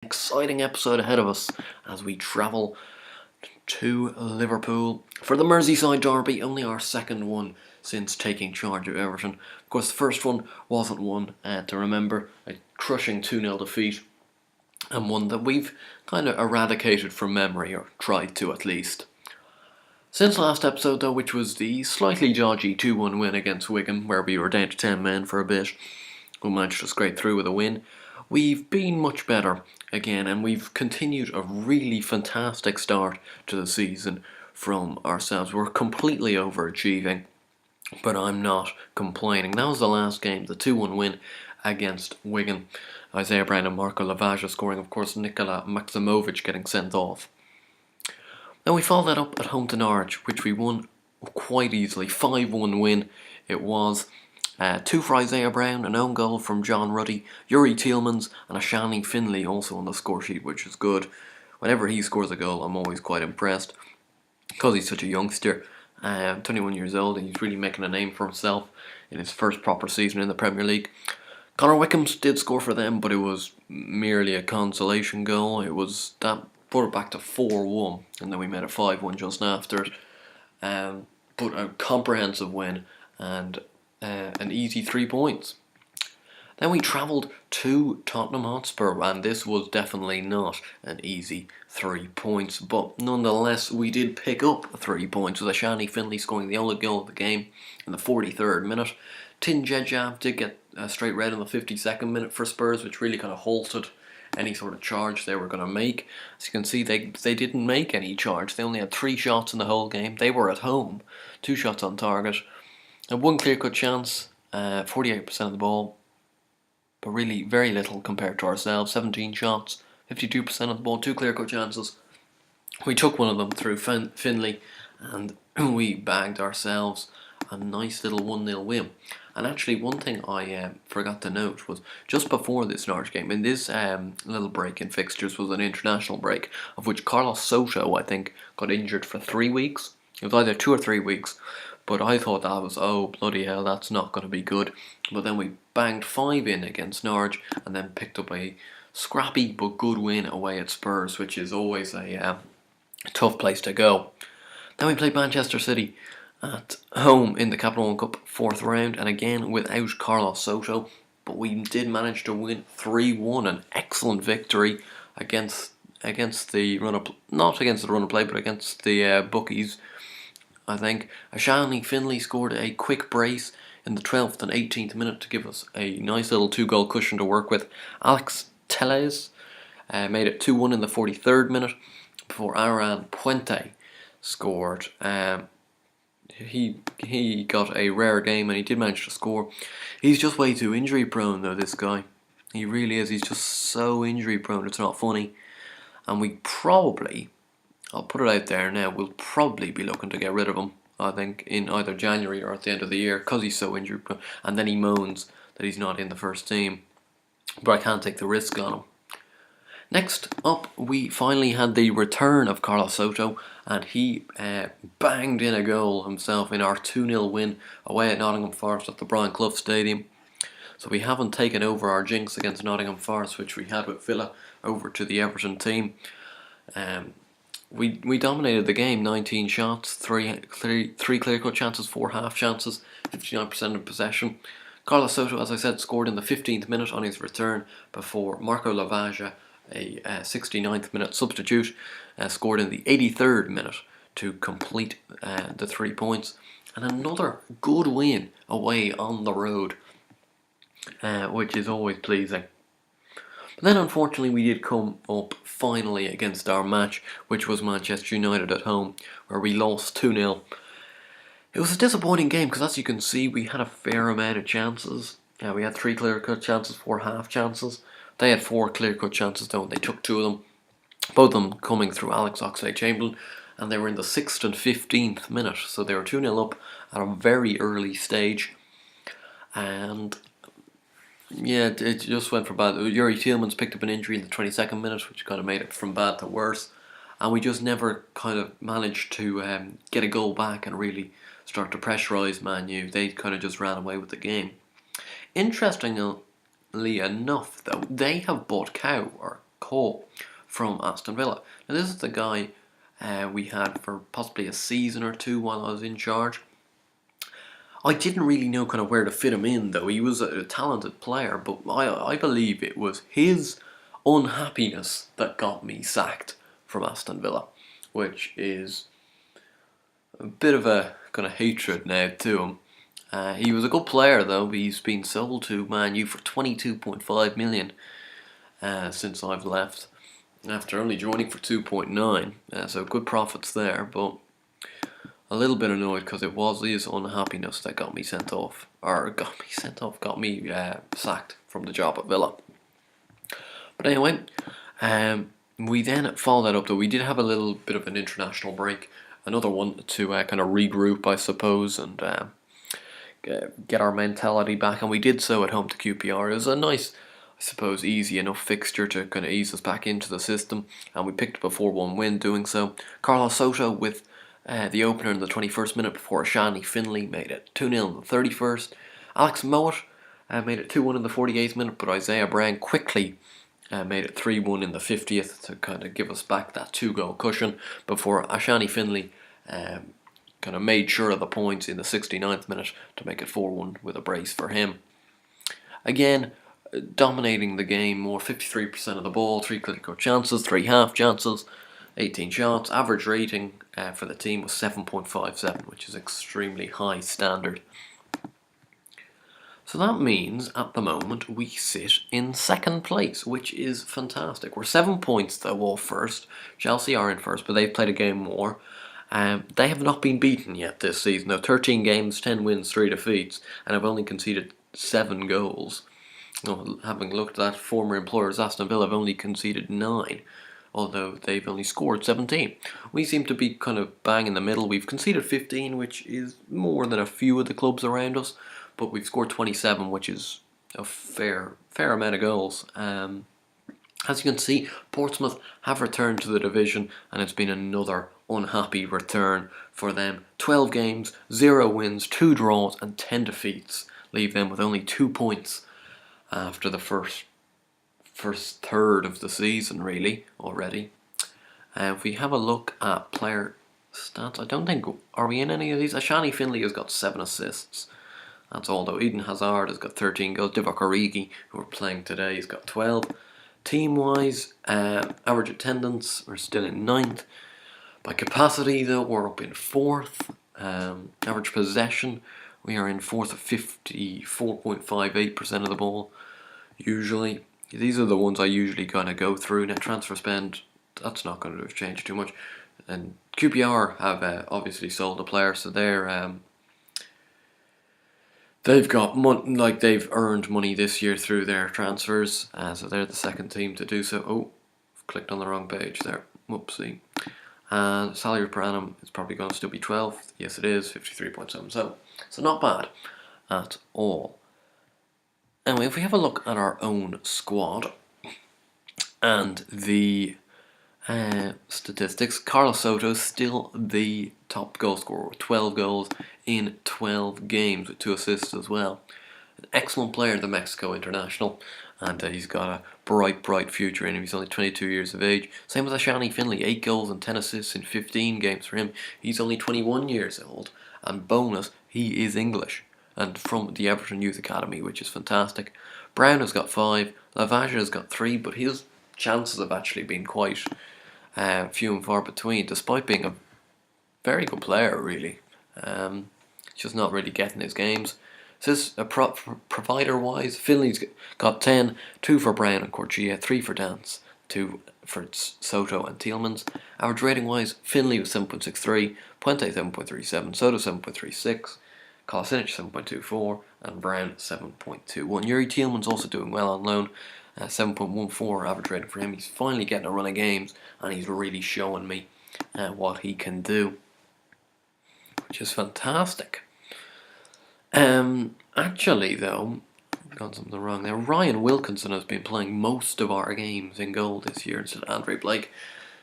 Exciting episode ahead of us as we travel to Liverpool for the Merseyside derby, only our second one since taking charge of Everton. Of course, the first one wasn't one to remember, a crushing 2-0 defeat, and one that we've kind of eradicated from memory, or tried to at least. Since last episode though, which was the slightly dodgy 2-1 win against Wigan, where we were down to 10 men for a bit, we managed to scrape through with a win. We've been much better again, and we've continued a really fantastic start to the season from ourselves. We're completely overachieving, but I'm not complaining. That was the last game, the 2-1 win against Wigan. Isaiah Brown and Marco Lavaggia scoring, of course, Nikola Maximovic getting sent off. Then we followed that up at home to Norwich, which we won quite easily. 5-1 win it was. Two for Isaiah Brown, an own goal from John Ruddy, Yuri Tielemans and a Shanley Finlay also on the score sheet, which is good. Whenever he scores a goal, I'm always quite impressed because he's such a youngster. 21 years old, and he's really making a name for himself in his first proper season in the Premier League. Connor Wickham did score for them, but it was merely a consolation goal. That brought it back to 4-1, and then we made a 5-1 just after it. But a comprehensive win and an easy 3 points. Then we travelled to Tottenham Hotspur, and this was definitely not an easy 3 points, but nonetheless we did pick up 3 points with a Shanley Finlay scoring the only goal of the game in the 43rd minute. Tin Jedjav did get a straight red in the 52nd minute for Spurs, which really kind of halted any sort of charge they were going to make. As you can see, they didn't make any charge. They only had 3 shots in the whole game. They were at home, 2 shots on target. And one clear-cut chance, 48% of the ball, but really very little compared to ourselves. 17 shots, 52% of the ball, 2 clear-cut chances. We took one of them through Finlay, and we bagged ourselves a nice little 1-0 win. And actually, one thing I forgot to note was just before this Norwich game, in this little break in fixtures was an international break, of which Carlos Soto, I think, got injured for 3 weeks. It was either 2 or 3 weeks. But I thought that was, oh bloody hell, that's not going to be good. But then we banged 5 in against Norwich and then picked up a scrappy but good win away at Spurs, which is always a tough place to go. Then we played Manchester City at home in the Capital One Cup 4th round, and again without Carlos Soto. But we did manage to win 3-1, an excellent victory against the run of, not against the run of play, but against the bookies. I think Shanley Finlay scored a quick brace in the 12th and 18th minute to give us a nice little 2-goal cushion to work with. Alex Telles made it 2-1 in the 43rd minute before Aaron Puente scored. He got a rare game and he did manage to score. He's just way too injury prone though, this guy. He really is. He's just so injury prone, it's not funny. And we probably, I'll put it out there now, we'll probably be looking to get rid of him, I think, in either January or at the end of the year, because he's so injured, and then he moans that he's not in the first team. But I can't take the risk on him. Next up, we finally had the return of Carlos Soto, and he banged in a goal himself in our 2-0 win away at Nottingham Forest at the Brian Clough Stadium. So we haven't taken over our jinx against Nottingham Forest, which we had with Villa, over to the Everton team. We dominated the game, 19 shots, 3 clear-cut chances, 4 half chances, 59% of possession. Carlos Soto, as I said, scored in the 15th minute on his return before Marco Lavaggia, a 69th minute substitute, scored in the 83rd minute to complete the 3 points. And another good win away on the road, which is always pleasing. But then unfortunately we did come up finally against our match, which was Manchester United at home, where we lost 2-0. It was a disappointing game because, as you can see, we had a fair amount of chances. We had 3 clear-cut chances, 4 half chances. They had 4 clear-cut chances though, and they took 2 of them. Both of them coming through Alex Oxlade-Chamberlain, and they were in the 6th and 15th minute, so they were 2-0 up at a very early stage. And yeah, it just went from bad. Yuri Tielemans picked up an injury in the 22nd minute, which kind of made it from bad to worse. And we just never kind of managed to get a goal back and really start to pressurise Man U. They kind of just ran away with the game. Interestingly enough, though, they have bought Cow, or Cole from Aston Villa. Now this is the guy we had for possibly a season or two while I was in charge. I didn't really know kind of where to fit him in, though. He was a talented player, but I believe it was his unhappiness that got me sacked from Aston Villa, which is a bit of a kind of hatred now to him. He was a good player, though. He's been sold to Man U for 22.5 million since I've left, after only joining for 2.9. So good profits there, but a little bit annoyed because it was his unhappiness that got me sent off, got me sacked from the job at Villa. But anyway, we then followed that up, though. We did have a little bit of an international break, another one to kind of regroup, I suppose, and get our mentality back, and we did so at home to QPR. It was a nice, I suppose, easy enough fixture to kind of ease us back into the system, and we picked up a 4-1 win doing so. Carlos Soto with the opener in the 21st minute before Shani Finley made it 2-0 in the 31st. Alex Mowat made it 2-1 in the 48th minute, but Isaiah Brown quickly made it 3-1 in the 50th to kind of give us back that 2-goal cushion before Ashani Finley kind of made sure of the points in the 69th minute to make it 4-1 with a brace for him. Again, dominating the game more, 53% of the ball, 3 critical chances, 3 half chances, 18 shots. Average rating for the team was 7.57, which is extremely high standard. So that means, at the moment, we sit in second place, which is fantastic. We're 7 points, though, off first. Chelsea are in first, but they've played a game more. They have not been beaten yet this season, though. 13 games, 10 wins, 3 defeats, and have only conceded 7 goals. Well, having looked at that, former employers Aston Villa have only conceded 9, although they've only scored 17. We seem to be kind of bang in the middle. We've conceded 15, which is more than a few of the clubs around us, but we've scored 27, which is a fair amount of goals. As you can see, Portsmouth have returned to the division, and it's been another unhappy return for them. 12 games, 0 wins, 2 draws, and 10 defeats leave them with only 2 points after the first third of the season, really, already. If we have a look at player stats, I don't think, are we in any of these? Ashani Finley has got 7 assists. That's all, though. Eden Hazard has got 13 goals. Divock Origi, who are playing today, has got 12. Team-wise, average attendance, we're still in 9th. By capacity, though, we're up in 4th. Average possession, we are in 4th at 54.58% of the ball, usually. These are the ones I usually kind of go through. Net transfer spend, that's not going to have changed too much. And QPR have obviously sold a player, so they've got money, like they've earned money this year through their transfers. So they're the second team to do so. Oh, I've clicked on the wrong page there. Whoopsie. And salary per annum is probably going to still be 12. Yes, it is, 53.77. So not bad at all. Anyway, if we have a look at our own squad and the statistics, Carlos Soto is still the top goal scorer with 12 goals in 12 games with 2 assists as well. An excellent player, the Mexico international, and he's got a bright future in him. He's only 22 years of age. Same with Ashani Finley, 8 goals and 10 assists in 15 games for him. He's only 21 years old, and bonus, he is English and from the Everton Youth Academy, which is fantastic. Brown has got 5, Lavaja has got 3, but his chances have actually been quite few and far between, despite being a very good player, really. Just not really getting his games. Says provider-wise, Finley's got 10, 2 for Brown and Corchia, 3 for Dance, 2 for Soto and Tielemans. Average rating-wise, Finley was 7.63, Puente 7.37, Soto 7.36, Kolasinac 7.24, and Brown 7.21. Yuri Tielemans also doing well on loan, 7.14 average rating for him. He's finally getting a run of games, and he's really showing me what he can do, which is fantastic. Actually, though, I've got something wrong there. Ryan Wilkinson has been playing most of our games in goal this year instead of Andre Blake,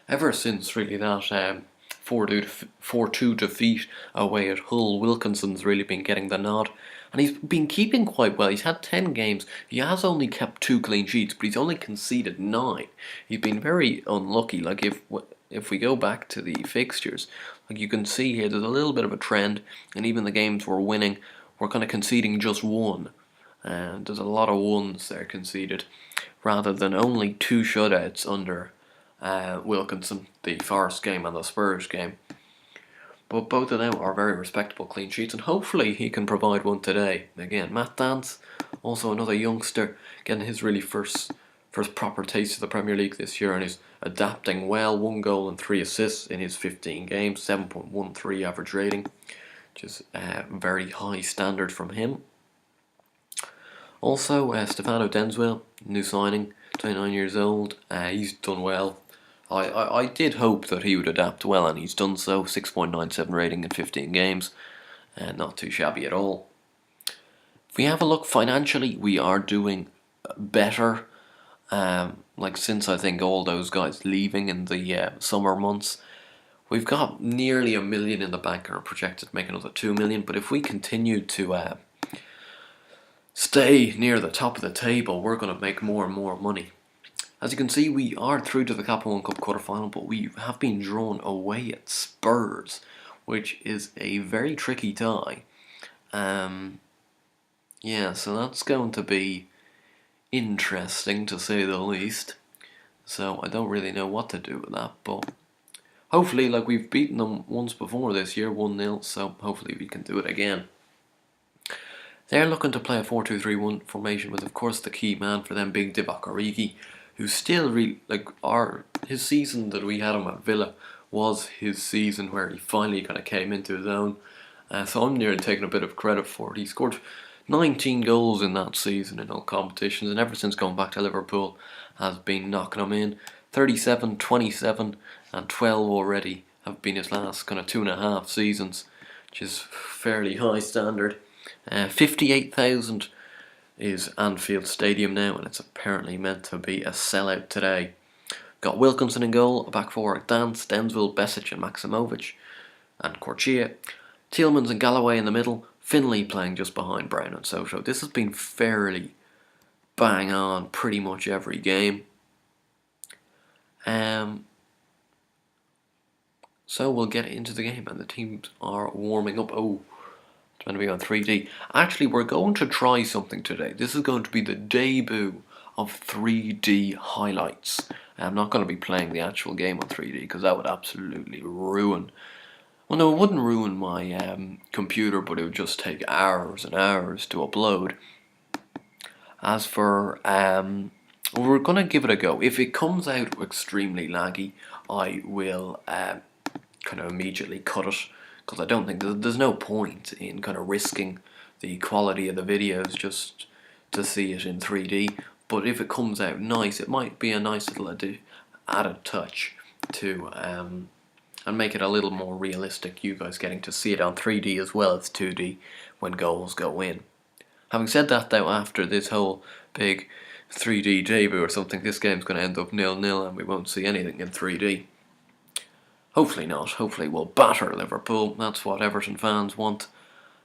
ever since really that 4-2 defeat away at Hull. Wilkinson's really been getting the nod. And he's been keeping quite well. He's had 10 games. He has only kept 2 clean sheets, but he's only conceded 9. He's been very unlucky. Like, if we go back to the fixtures, like you can see here, there's a little bit of a trend, and even the games we're winning, we're kind of conceding just 1. And there's a lot of 1s there conceded, rather than only 2 shutouts under Wilkinson, the Forest game and the Spurs game. But both of them are very respectable clean sheets, and hopefully he can provide one today. Again, Matt Dance, also another youngster, getting his really first proper taste of the Premier League this year, and is adapting well. 1 goal and 3 assists in his 15 games, 7.13 average rating, which is a very high standard from him. Also, Stefano Denswell, new signing, 29 years old. He's done well. I did hope that he would adapt well, and he's done so. 6.97 rating in 15 games, and not too shabby at all. If we have a look financially, we are doing better. Like since I think all those guys leaving in the summer months, we've got nearly $1 million in the bank and are projected to make another $2 million. But if we continue to stay near the top of the table, we're going to make more and more money. As you can see, we are through to the Capital One Cup quarter-final, but we have been drawn away at Spurs, which is a very tricky tie. Yeah, so that's going to be interesting, to say the least. So I don't really know what to do with that, but hopefully, like, we've beaten them once before this year, 1-0, so hopefully we can do it again. They're looking to play a 4-2-3-1 formation with, of course, the key man for them, Big Divock Origi, who still really, like, his season that we had him at Villa was his season where he finally kind of came into his own. So I'm nearly taking a bit of credit for it. He scored 19 goals in that season in all competitions, and ever since going back to Liverpool has been knocking them in. 37, 27 and 12 already have been his last kind of 2.5 seasons, which is fairly high standard. 58,000 is Anfield Stadium now, and it's apparently meant to be a sellout today. Got Wilkinson in goal, back four Dance, Denswell, Besic and Maximovic, and Corchia. Tielemans and Galloway in the middle, Finlay playing just behind Brown and Soto. This has been fairly bang on pretty much every game. So we'll get into the game, and the teams are warming up. Oh, it's going to be on 3D. Actually, we're going to try something today. This is going to be the debut of 3D highlights. I'm not going to be playing the actual game on 3D because that would absolutely ruin. Well, no, it wouldn't ruin my computer, but it would just take hours and hours to upload. As for, we're going to give it a go. If it comes out extremely laggy, I will kind of immediately cut it, because I don't think there's no point in kind of risking the quality of the videos just to see it in 3D. But if it comes out nice, it might be a nice little added touch to and make it a little more realistic, you guys getting to see it on 3D as well as 2D when goals go in. Having said that, though, after this whole big 3D debut or something, this game's going to end up 0-0 and we won't see anything in 3D. Hopefully not. Hopefully we'll batter Liverpool. That's what Everton fans want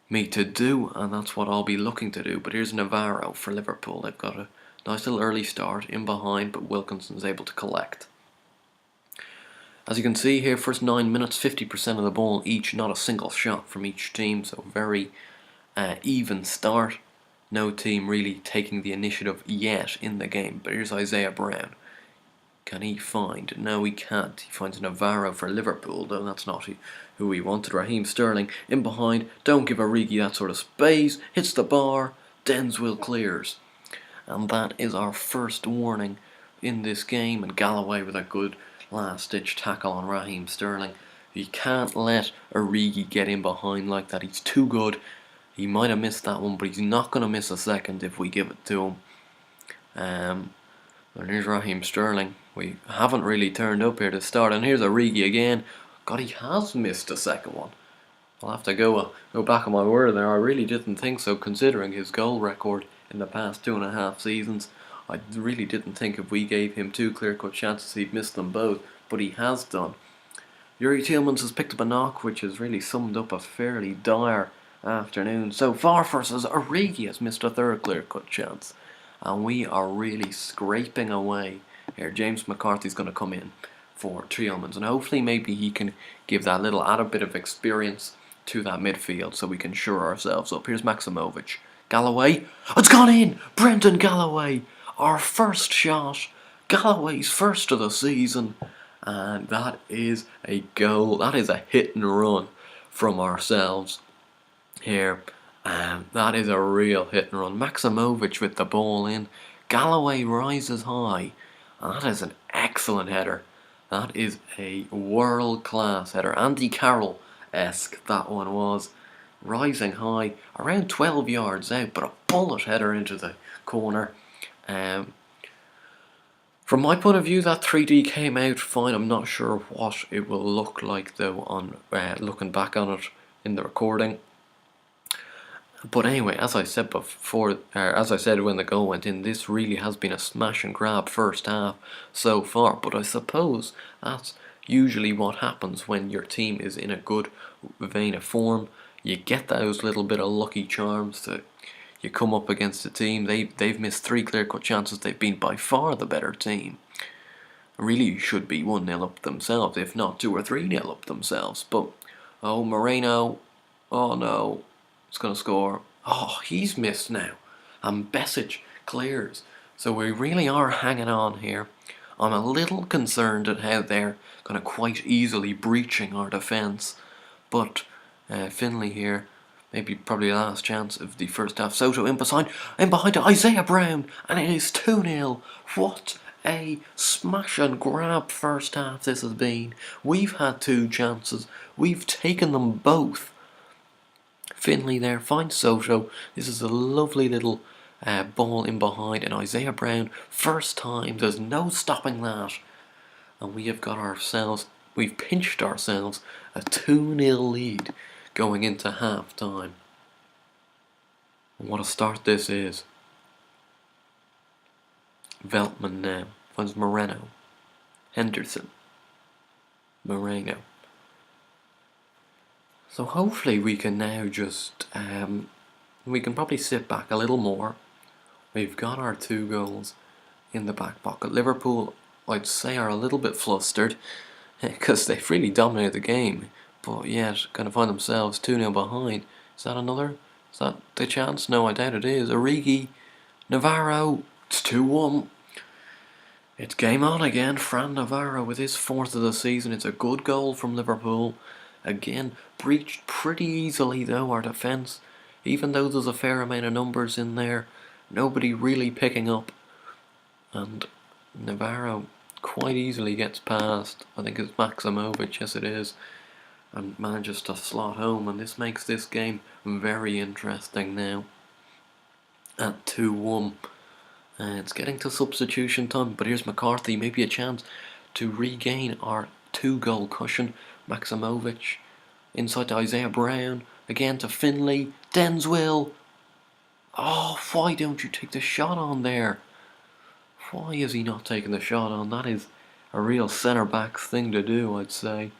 me to do, and that's what I'll be looking to do. But here's Navarro for Liverpool. They've got a nice little early start in behind, but Wilkinson's able to collect. As you can see here, first 9 minutes, 50% of the ball each, not a single shot from each team, so very even start. No team really taking the initiative yet in the game. But here's Isaiah Brown. Can he find? No, he can't. He finds Navarro for Liverpool, though that's not who he wanted. Raheem Sterling in behind. Don't give Origi that sort of space. Hits the bar. Denswell clears. And that is our first warning in this game. And Galloway with a good last-ditch tackle on Raheem Sterling. You can't let Origi get in behind like that. He's too good. He might have missed that one, but he's not going to miss a second if we give it to him. And here's Raheem Sterling. We haven't really turned up here to start. And here's Origi again. God, he has missed a second one. I'll have to go back on my word there. I really didn't think so, considering his goal record in the past 2.5 seasons. I really didn't think if we gave him 2 clear-cut chances he'd miss them both, but he has done. Yuri Tielemans has picked up a knock, which has really summed up a fairly dire afternoon. So far versus Origi has missed a third clear-cut chance. And we are really scraping away here. James McCarthy's going to come in for Tielemans, and hopefully maybe he can give that little added bit of experience to that midfield so we can shore ourselves up. Here's Maximovic. Galloway. It's gone in! Brendan Galloway! Our first shot. Galloway's first of the season. And that is a goal. That is a hit and run from ourselves here. That is a real hit and run. Maximovic with the ball in. Galloway rises high. And that is an excellent header. That is a world-class header. Andy Carroll-esque that one was. Rising high, around 12 yards out, but a bullet header into the corner. From my point of view, that 3D came out fine. I'm not sure what it will look like though on looking back on it in the recording. But anyway, as I said before, as I said when the goal went in, this really has been a smash and grab first half so far. But I suppose that's usually what happens when your team is in a good vein of form. You get those little bit of lucky charms that you come up against a team. They've missed 3 clear-cut chances. They've been by far the better team. Really should be 1-0 up themselves, if not 2 or 3-0 up themselves. But, oh, Moreno, oh no, it's going to score. Oh, he's missed now. And Besic clears. So we really are hanging on here. I'm a little concerned at how they're going to quite easily breaching our defence. But Finlay here, probably the last chance of the first half. Soto in behind Isaiah Brown, and it is 2-0. What a smash and grab first half this has been. We've had 2 chances. We've taken them both. Finlay there finds Soto. This is a lovely little ball in behind, and Isaiah Brown, first time. There's no stopping that. And we have got ourselves, we've pinched ourselves a 2-0 lead going into half time. And what a start this is. Veltman now finds Moreno, Henderson, Moreno. So hopefully we can now just, we can probably sit back a little more. We've got our 2 goals in the back pocket. Liverpool, I'd say, are a little bit flustered because they've really dominated the game, but yet going to find themselves 2-0 behind. Is that another? Is that the chance? No, I doubt it is. Origi, Navarro, it's 2-1. It's game on again. Fran Navarro with his 4th of the season. It's a good goal from Liverpool. Again, breached pretty easily though, our defence. Even though there's a fair amount of numbers in there, nobody really picking up. And Navarro quite easily gets past, I think it's Maximovic, yes it is, and manages to slot home, and this makes this game very interesting now. At 2-1. It's getting to substitution time, but here's McCarthy, maybe a chance to regain our 2-goal cushion. Maximovic inside to Isaiah Brown, again to Finlay, Denswell. Oh, why don't you take the shot on there? Why is he not taking the shot on? That is a real centre-back thing to do, I'd say.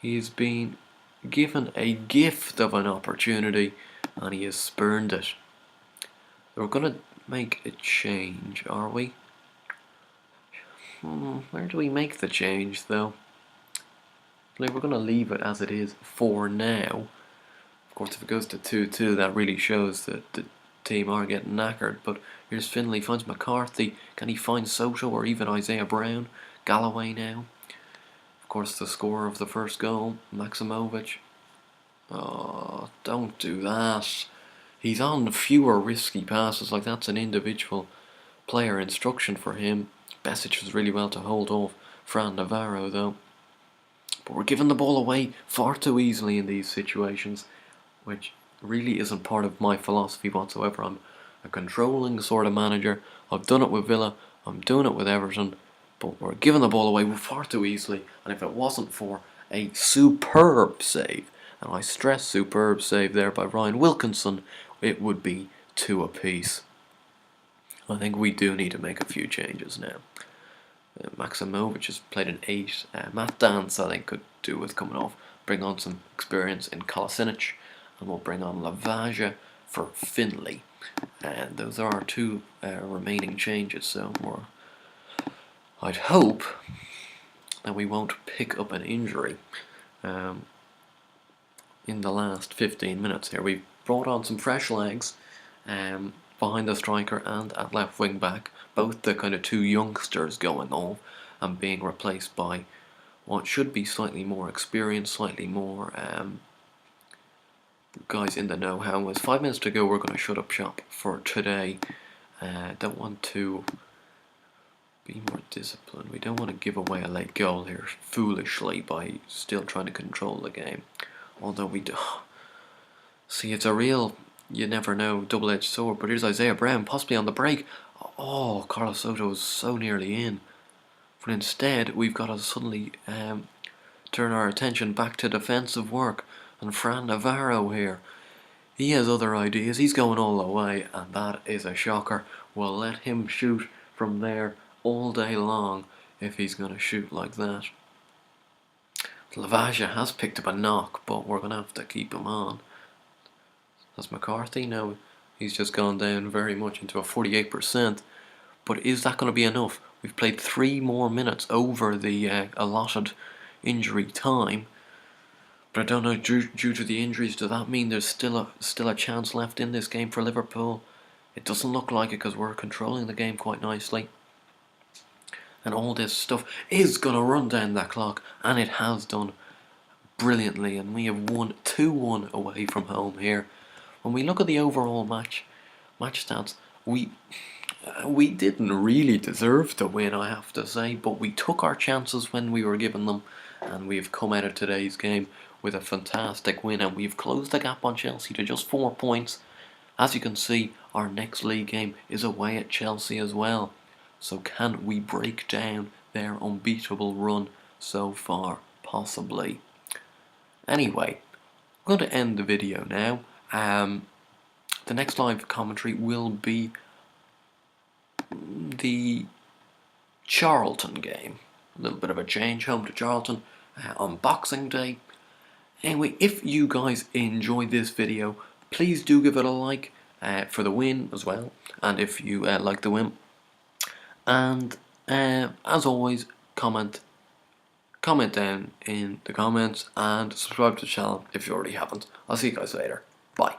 He's been given a gift of an opportunity and he has spurned it. We're going to make a change, are we? Where do we make the change, though? We're going to leave it as it is for now. Of course, if it goes to 2-2, that really shows that the team are getting knackered. But here's Finlay, finds McCarthy. Can he find Soto or even Isaiah Brown? Galloway now. Of course, the scorer of the first goal, Maximovic. Oh, don't do that. He's on fewer risky passes, like that's an individual player instruction for him. Besic was really well to hold off Fran Navarro though. But we're giving the ball away far too easily in these situations, which really isn't part of my philosophy whatsoever. I'm a controlling sort of manager. I've done it with Villa, I'm doing it with Everton, but we're giving the ball away far too easily, and if it wasn't for a superb save, and I stress superb save there by Ryan Wilkinson, it would be 2 apiece. I think we do need to make a few changes now. Maximovic has played an 8. Matt Dance, I think, could do with coming off. bring on some experience in Kolasinac, and we'll bring on Lavaja for Finley. And those are our two remaining changes, so I'd hope that we won't pick up an injury in the last 15 minutes here. We've brought on some fresh legs behind the striker and at left wing back, both the kind of two youngsters going off and being replaced by what should be slightly more experienced, slightly more guys in the know-how. With 5 minutes to go, we're going to shut up shop for today. Don't want to be more disciplined. We don't want to give away a late goal here foolishly by still trying to control the game. Although we do. See, it's a real, you never know, double-edged sword. But here's Isaiah Brown, possibly on the break. Oh, Carlos Soto is so nearly in. But instead, we've got to suddenly turn our attention back to defensive work. And Fran Navarro here, he has other ideas. He's going all the way, and that is a shocker. We'll let him shoot from there all day long if he's going to shoot like that. Lavaja has picked up a knock, but we're going to have to keep him on. Has McCarthy? No, he's just gone down very much into a 48%. But is that going to be enough? We've played 3 more minutes over the allotted injury time. But I don't know, due to the injuries, does that mean there's still a chance left in this game for Liverpool? It doesn't look like it because we're controlling the game quite nicely. And all this stuff is going to run down that clock, and it has done brilliantly. And we have won 2-1 away from home here. When we look at the overall match stats, we didn't really deserve to win, I have to say, but we took our chances when we were given them, and we've come out of today's game with a fantastic win, and we've closed the gap on Chelsea to just 4 points. As you can see, our next league game is away at Chelsea as well. So can we break down their unbeatable run so far? Possibly. Anyway, I'm going to end the video now. The next live commentary will be the Charlton game. A little bit of a change, home to Charlton on Boxing Day. Anyway, if you guys enjoyed this video, please do give it a like for the win as well. And if you like the win. And as always, comment down in the comments and subscribe to the channel if you already haven't. I'll see you guys later. Bye.